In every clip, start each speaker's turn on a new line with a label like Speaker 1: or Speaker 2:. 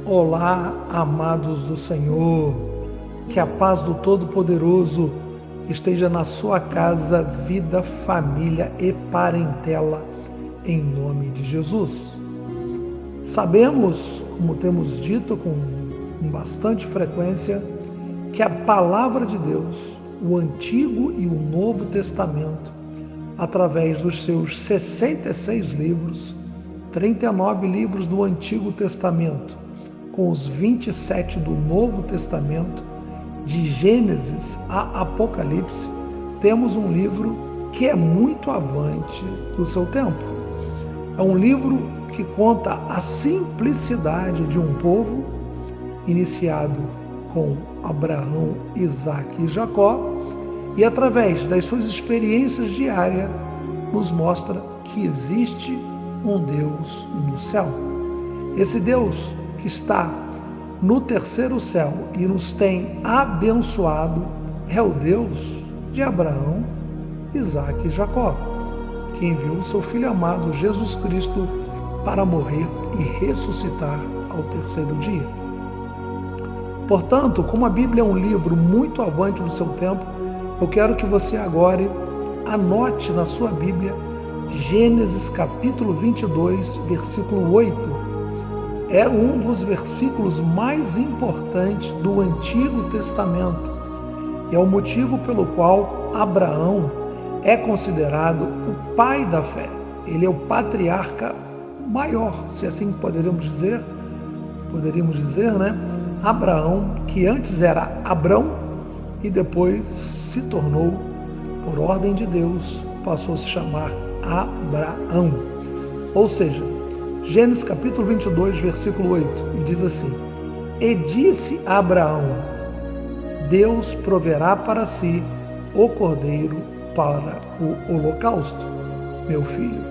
Speaker 1: Olá, amados do Senhor, que a paz do Todo-Poderoso esteja na sua casa, vida, família e parentela, em nome de Jesus. Sabemos, como temos dito com bastante frequência, que a palavra de Deus, o Antigo e o Novo Testamento, através dos seus 66 livros, 39 livros do Antigo Testamento, com os 27 do Novo Testamento, de Gênesis a Apocalipse, temos um livro que é muito avante do seu tempo. É um livro que conta a simplicidade de um povo, iniciado com Abraão, Isaque e Jacó, e através das suas experiências diárias, nos mostra que existe um Deus no céu. Esse Deus que está no terceiro céu e nos tem abençoado é o Deus de Abraão, Isaque e Jacó, que enviou o seu Filho amado Jesus Cristo para morrer e ressuscitar ao terceiro dia. Portanto, como a Bíblia é um livro muito avante do seu tempo, eu quero que você agora anote na sua Bíblia Gênesis capítulo 22, versículo 8. É um dos versículos mais importantes do Antigo Testamento. É o motivo pelo qual Abraão é considerado o pai da fé. Ele é o patriarca maior, se assim poderíamos dizer, né? Abraão, que antes era Abrão e depois se tornou, por ordem de Deus, passou a se chamar Abraão. Ou seja, Gênesis capítulo 22, versículo 8, e diz assim: E disse a Abraão, Deus proverá para si o cordeiro para o holocausto, meu filho.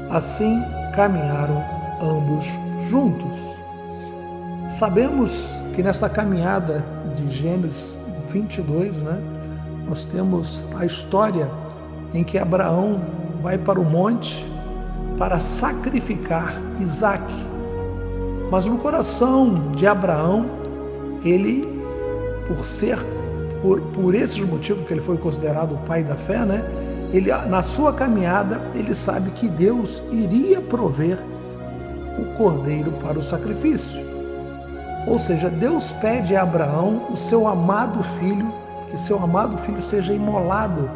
Speaker 1: Assim caminharam ambos juntos. Sabemos que nessa caminhada de Gênesis 22, nós temos a história em que Abraão vai para o monte para sacrificar Isaque. Mas no coração de Abraão, ele, por esses motivos que ele foi considerado o pai da fé, ele, na sua caminhada, ele sabe que Deus iria prover o cordeiro para o sacrifício. Ou seja, Deus pede a Abraão o seu amado filho, que seu amado filho seja imolado,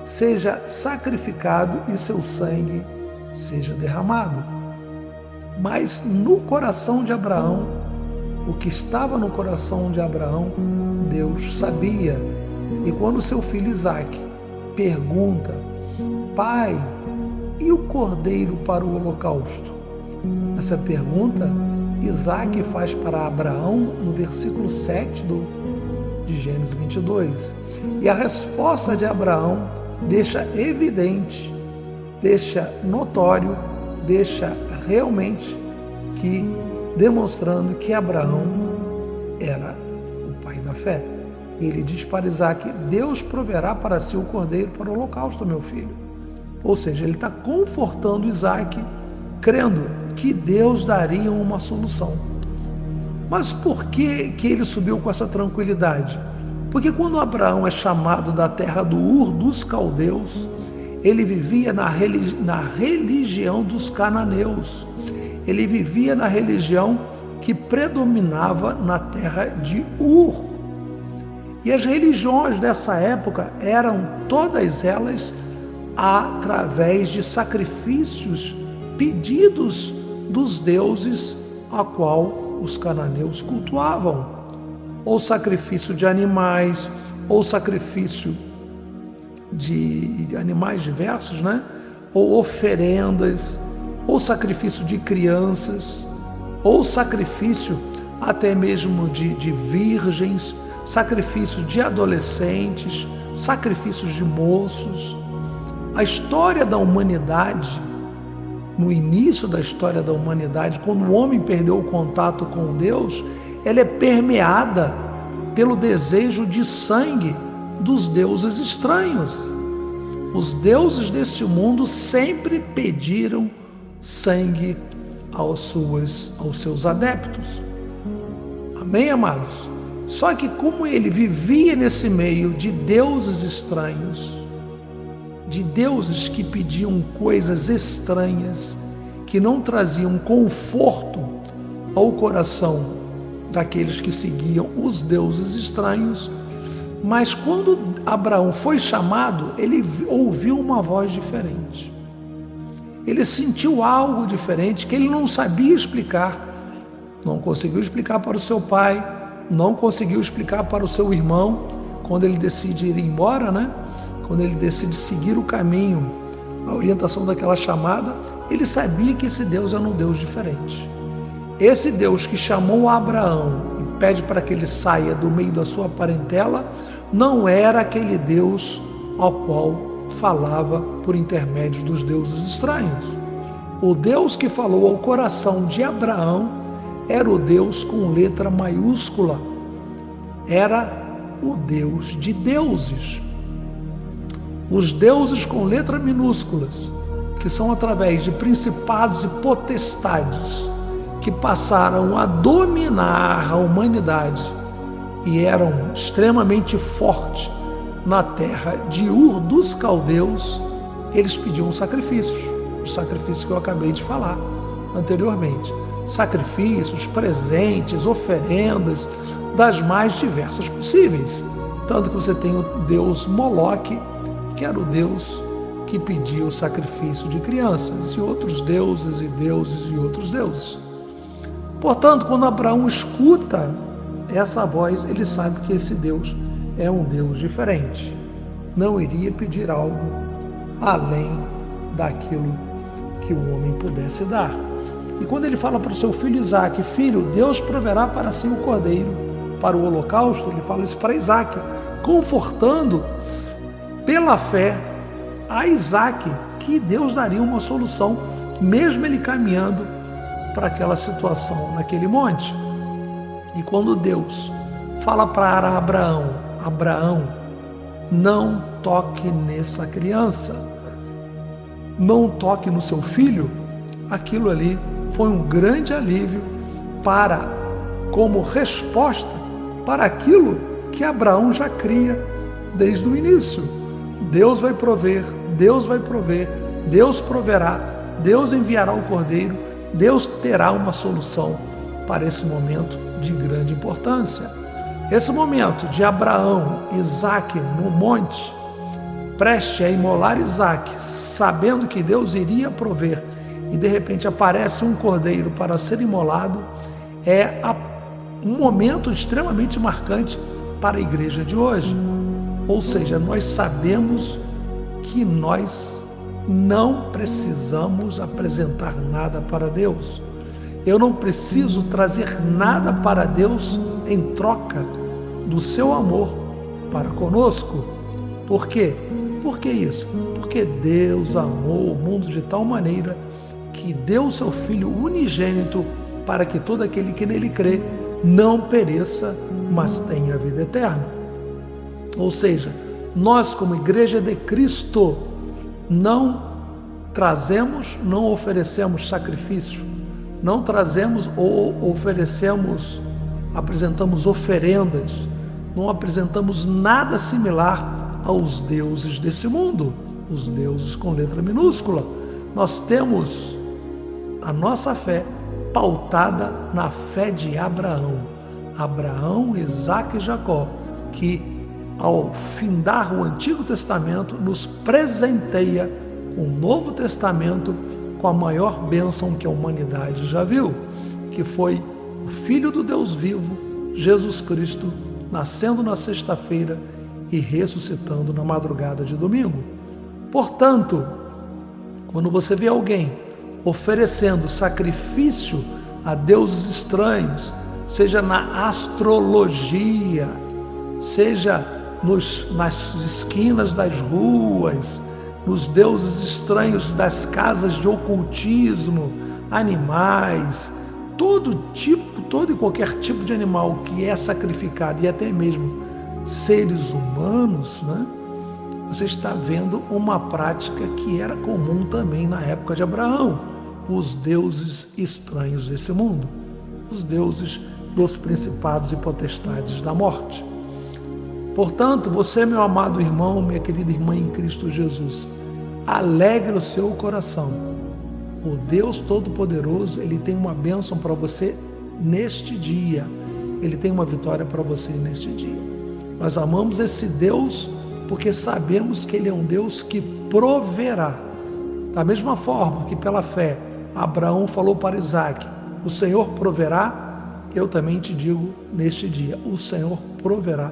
Speaker 1: seja sacrificado e seu sangue seja derramado. Mas no coração de Abraão, o que estava no coração de Abraão, Deus sabia. E quando seu filho Isaque pergunta: Pai, e o cordeiro para o holocausto? Essa pergunta Isaque faz para Abraão no versículo 7 de Gênesis 22. E a resposta de Abraão deixa evidente, deixa notório, deixa realmente demonstrando que Abraão era o pai da fé. Ele diz para Isaque: Deus proverá para si o cordeiro para o holocausto, meu filho. Ou seja, ele está confortando Isaque, crendo que Deus daria uma solução. Mas por que ele subiu com essa tranquilidade? Porque quando Abraão é chamado da terra do Ur dos Caldeus, ele vivia na religião dos cananeus. Ele vivia na religião que predominava na terra de Ur. E as religiões dessa época eram todas elas através de sacrifícios pedidos dos deuses a qual os cananeus cultuavam. Ou sacrifício de animais, ou sacrifício de animais diversos, ou oferendas, ou sacrifício de crianças, ou sacrifício até mesmo de virgens, sacrifício de adolescentes, sacrifícios de moços. A história da humanidade, no início da história da humanidade, quando o homem perdeu o contato com Deus, ela é permeada pelo desejo de sangue dos deuses estranhos. Os deuses deste mundo sempre pediram sangue aos seus adeptos. Amém, amados? Só que como ele vivia nesse meio de deuses estranhos, de deuses que pediam coisas estranhas, que não traziam conforto ao coração daqueles que seguiam os deuses estranhos, mas quando Abraão foi chamado, ele ouviu uma voz diferente. Ele sentiu algo diferente que ele não sabia explicar, não conseguiu explicar para o seu pai, não conseguiu explicar para o seu irmão, quando ele decide ir embora, né? Quando ele decide seguir o caminho, a orientação daquela chamada, ele sabia que esse Deus era um Deus diferente. Esse Deus que chamou Abraão e pede para que ele saia do meio da sua parentela, não era aquele Deus ao qual falava por intermédio dos deuses estranhos. O Deus que falou ao coração de Abraão era o Deus com letra maiúscula, era o Deus de deuses. Os deuses com letras minúsculas, que são através de principados e potestades, que passaram a dominar a humanidade e eram extremamente fortes na terra de Ur dos caldeus, eles pediam sacrifícios, os sacrifícios que eu acabei de falar anteriormente. Sacrifícios, presentes, oferendas, das mais diversas possíveis. Tanto que você tem o deus Moloque, que era o deus que pedia o sacrifício de crianças, e outros deuses e deuses e outros deuses. Portanto, quando Abraão escuta essa voz, ele sabe que esse Deus é um Deus diferente. Não iria pedir algo além daquilo que o homem pudesse dar. E quando ele fala para o seu filho Isaque: filho, Deus proverá para si o cordeiro para o holocausto, ele fala isso para Isaque, confortando pela fé a Isaque que Deus daria uma solução, mesmo ele caminhando para aquela situação naquele monte. E quando Deus fala para Abraão: Abraão, não toque nessa criança, não toque no seu filho, aquilo ali foi um grande alívio como resposta para aquilo que Abraão já cria desde o início. Deus vai prover, Deus vai prover, Deus proverá, Deus enviará o cordeiro, Deus terá uma solução para esse momento de grande importância. Esse momento de Abraão, Isaque no monte, preste a imolar Isaque, sabendo que Deus iria prover, e de repente aparece um cordeiro para ser imolado, é um momento extremamente marcante para a igreja de hoje. Ou seja, nós sabemos que nós não precisamos apresentar nada para Deus. Eu não preciso trazer nada para Deus em troca do seu amor para conosco. Por quê? Por que isso? Porque Deus amou o mundo de tal maneira que deu o seu Filho unigênito para que todo aquele que nele crê não pereça, mas tenha vida eterna. Ou seja, nós como Igreja de Cristo não trazemos, não oferecemos sacrifício, não trazemos ou oferecemos, apresentamos oferendas, não apresentamos nada similar aos deuses desse mundo, os deuses com letra minúscula. Nós temos a nossa fé pautada na fé de Abraão, Isaque e Jacó, que ao findar o Antigo Testamento nos presenteia com o Novo Testamento, com a maior bênção que a humanidade já viu, que foi o Filho do Deus vivo, Jesus Cristo, nascendo na sexta-feira e ressuscitando na madrugada de domingo. Portanto, quando você vê alguém oferecendo sacrifício a deuses estranhos, seja na astrologia, seja nas esquinas das ruas, nos deuses estranhos das casas de ocultismo, animais, todo e qualquer tipo de animal que é sacrificado, e até mesmo seres humanos, né? Você está vendo uma prática que era comum também na época de Abraão, os deuses estranhos desse mundo, os deuses dos principados e potestades da morte. Portanto, você, meu amado irmão, minha querida irmã em Cristo Jesus, alegre o seu coração. O Deus Todo-Poderoso, Ele tem uma bênção para você neste dia. Ele tem uma vitória para você neste dia. Nós amamos esse Deus porque sabemos que Ele é um Deus que proverá. Da mesma forma que pela fé Abraão falou para Isaac, o Senhor proverá, eu também te digo neste dia, o Senhor proverá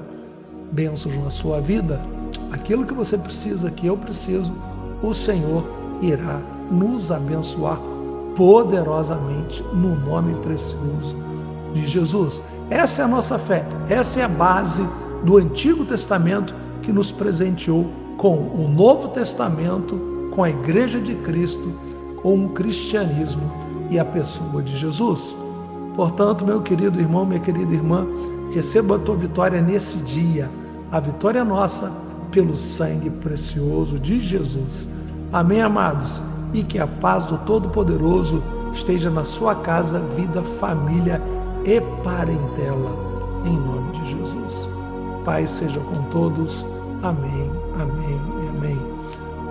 Speaker 1: bênçãos na sua vida. Aquilo que você precisa, que eu preciso, o Senhor irá nos abençoar poderosamente no nome precioso de Jesus. Essa é a nossa fé, essa é a base do Antigo Testamento que nos presenteou com o Novo Testamento, com a Igreja de Cristo, com o cristianismo e a pessoa de Jesus. Portanto, meu querido irmão, minha querida irmã, receba a tua vitória nesse dia, a vitória nossa pelo sangue precioso de Jesus. Amém, amados? E que a paz do Todo-Poderoso esteja na sua casa, vida, família e parentela, em nome de Jesus. Paz seja com todos. Amém, amém e amém.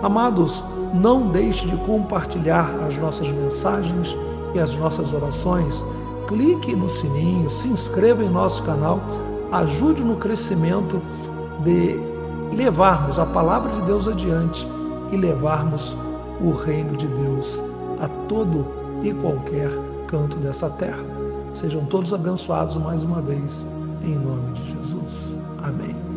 Speaker 1: Amados, não deixe de compartilhar as nossas mensagens e as nossas orações. Clique no sininho, se inscreva em nosso canal, ajude no crescimento de levarmos a palavra de Deus adiante e levarmos o reino de Deus a todo e qualquer canto dessa terra. Sejam todos abençoados mais uma vez, em nome de Jesus. Amém.